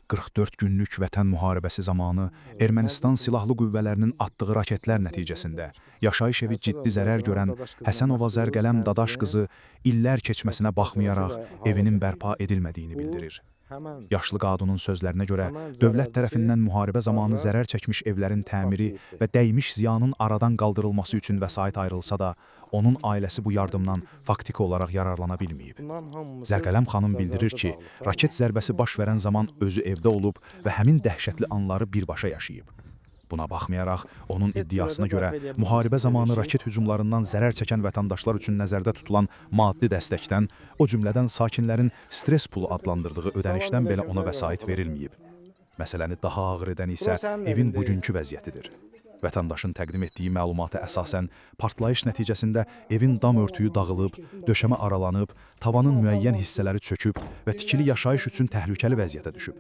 44 günlük vətən müharibəsi zamanı Ermənistan silahlı qüvvələrinin atdığı raketlər nəticəsində yaşayış evi ciddi zərər görən Həsənova Zərgələm Dadaş qızı illər keçməsinə baxmayaraq evinin bərpa edilmədiyini bildirir. Yaşlı qadının sözlərinə görə dövlət tərəfindən müharibə zamanı zərər çəkmiş evlərin təmiri və dəymiş ziyanın aradan qaldırılması üçün vəsait ayrılsa da, onun ailəsi bu yardımdan faktiki olaraq yararlana bilməyib. Zərgələm xanım bildirir ki, raket zərbəsi baş verən zaman özü evdə olub və həmin dəhşətli anları birbaşa yaşayıb. Buna baxmayaraq, onun iddiasına görə müharibə zamanı raket hücumlarından zərər çəkən vətəndaşlar üçün nəzərdə tutulan maddi dəstəkdən, o cümlədən sakinlərin stres pulu adlandırdığı ödənişdən belə ona vəsait verilməyib. Məsələni daha ağır edən isə evin bugünkü vəziyyətidir. Vətəndaşın təqdim etdiyi məlumata əsasən, partlayış nəticəsində evin dam örtüyü dağılıb, döşəmə aralanıb, tavanın müəyyən hissələri çöküb və tikili yaşayış üçün təhlükəli vəziyyətə düşüb.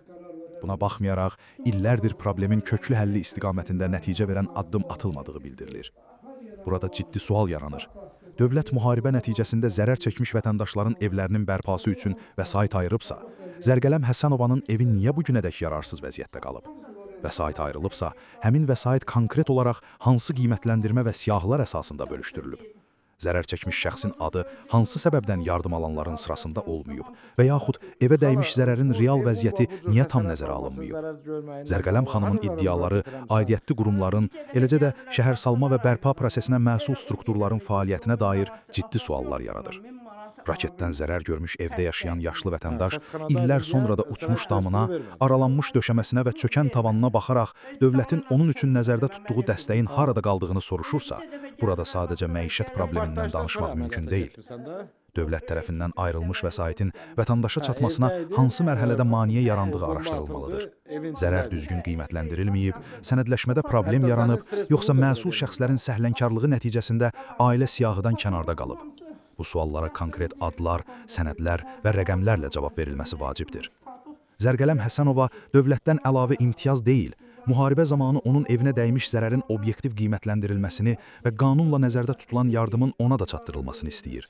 Buna baxmayaraq, illərdir problemin köklü həlli istiqamətində nəticə verən addım atılmadığı bildirilir. Burada ciddi sual yaranır. Dövlət müharibə nəticəsində zərər çəkmiş vətəndaşların evlərinin bərpası üçün vəsait ayırıbsa, Zərgələm Həsənovanın evi niyə bu günədək yararsız vəziyyətdə qalıb? Vəsait ayrılıbsa, həmin vəsait konkret olaraq hansı qiymətləndirmə və siyahılar əsasında bölüşdürülüb? Zərər çəkmiş şəxsin adı hansı səbəbdən yardım alanların sırasında olmayıb və yaxud evə dəymiş zərərin real vəziyyəti niyə tam nəzərə alınmayıb? Zərgələm xanımın iddiaları aidiyyətli qurumların, eləcə də şəhərsalma və bərpa prosesinə məsul strukturların fəaliyyətinə dair ciddi suallar yaradır. Raketdən zərər görmüş evdə yaşayan yaşlı vətəndaş illər sonra da uçmuş damına, aralanmış döşəməsinə və çökən tavanına baxaraq dövlətin onun üçün nəzərdə tutduğu dəstəyin harada qaldığını soruşursa, burada sadəcə məişət problemindən danışmaq mümkün deyil. Dövlət tərəfindən ayrılmış vəsaitin vətəndaşa çatmasına hansı mərhələdə maneə yarandığı araşdırılmalıdır. Zərər düzgün qiymətləndirilməyib, sənədləşmədə problem yaranıb, yoxsa məsul şəxslərin səhlənkarlığı nəticəsində ailə siyahıdan kənarda qalıb? Bu suallara konkret adlar, sənədlər və rəqəmlərlə cavab verilməsi vacibdir. Zərgələm Həsənova dövlətdən əlavə imtiyaz deyil, müharibə zamanı onun evinə dəymiş zərərin obyektiv qiymətləndirilməsini və qanunla nəzərdə tutulan yardımın ona da çatdırılmasını istəyir.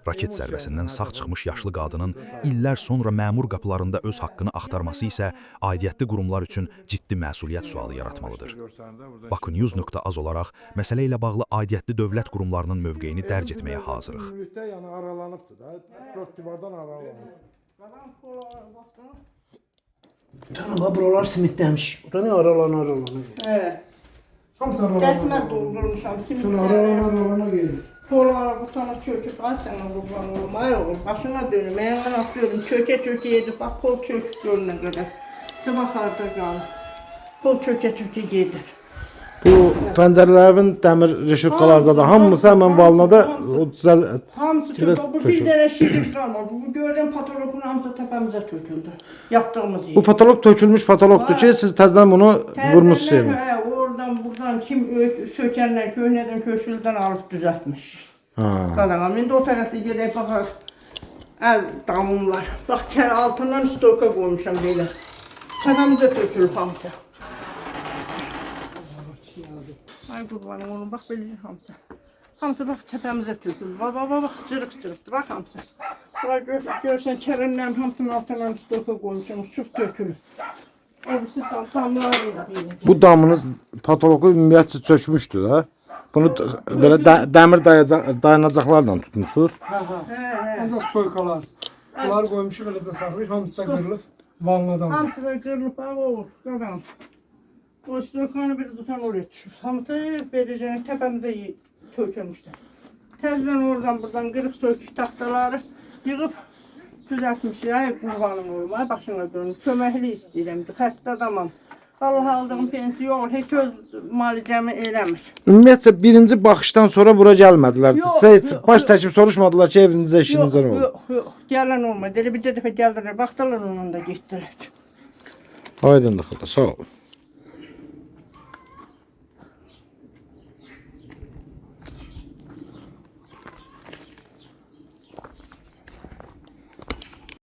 Raket zərbəsindən sağ çıxmış yaşlı qadının illər sonra məmur qapılarında öz haqqını axtarması isə aidiyyətli qurumlar üçün ciddi məsuliyyət sualı yaratmalıdır. Bakunews.az olaraq məsələ ilə bağlı aidiyyətli dövlət qurumlarının mövqeyini dərc etməyə hazırıq. Tanıma buralar simitləmiş. Bu da ne aralan. Evet. Hamısı Dərsmə doldurmuşam simitləri. Aralan geldi. Polar bu tane çöküp ay sana kurban oğlum ay oğlum başına dönüm ayağına atlıyorum çöke yedi bak kol çöküp görüne kadar sabah arda kaldı kol çöke yedir. Bu pəncərələrin dəmir reşutkalarda da hamısı hemen valnada Hamısı çöküldü. Bu bir tane şirin kalmadı. Bu gördüğün patologun hamısı tepemize töküldü. Yattığımız yer. Bu patolog tökülmüş patologdur ki siz təzədən bunu vurmuşsunuz. Oradan kim sökenler köhneden köşülden alıp düzeltmiş. Qadağam. İndi o tərəfdə gedək baxaq. Əl damım var. Bax altından stoka qoymuşam belə. Təpəmizə tökülüb hamısı. Ay qurbanım onu bax belə hamısı. Hamısı bax təpəmizə tökülüb. Bax cırıq-cırıqdır bax hamısı. Bura görsən kərənlərin hamısının altından stoka qoymuşam. Uçub tökülüb. Hepsi damlar belə. Bu damınız patologu ümumiyyətcə çökmüşdü da. Bunu belə dəmir dayanacaqlarla tutmuşsunuz. Ancaq stoykalar. Bunlar koymuşuq eləcə saxlayıb, hamısı da qırılıb valnadan. Hamısı da qırılıb olur. Qadam. O stoykanı bir tutan oraya düşür. Hamısı beləcə təpəmizə tökülmüşdür. Təzdən oradan buradan qırıq sökük taxtaları yığıb düzəltmişik. Ay qurbanım olum, ay başına dönüm. Köməkli istəyirəm, xəstə adamam. Allah aldığım pensiya olur, heç öz müalicəmi eləmir. Ümumiyyətcə birinci baxışdan sonra bura gəlmədilər. Sizə heç baş çəkib soruşmadılar ki evinizə işinizə nə oldu? Yox, gələn olmadı. Elə bir dəfə gəldilər, baxdılar onunla da getdilər. Aydındır xala, sağ olun.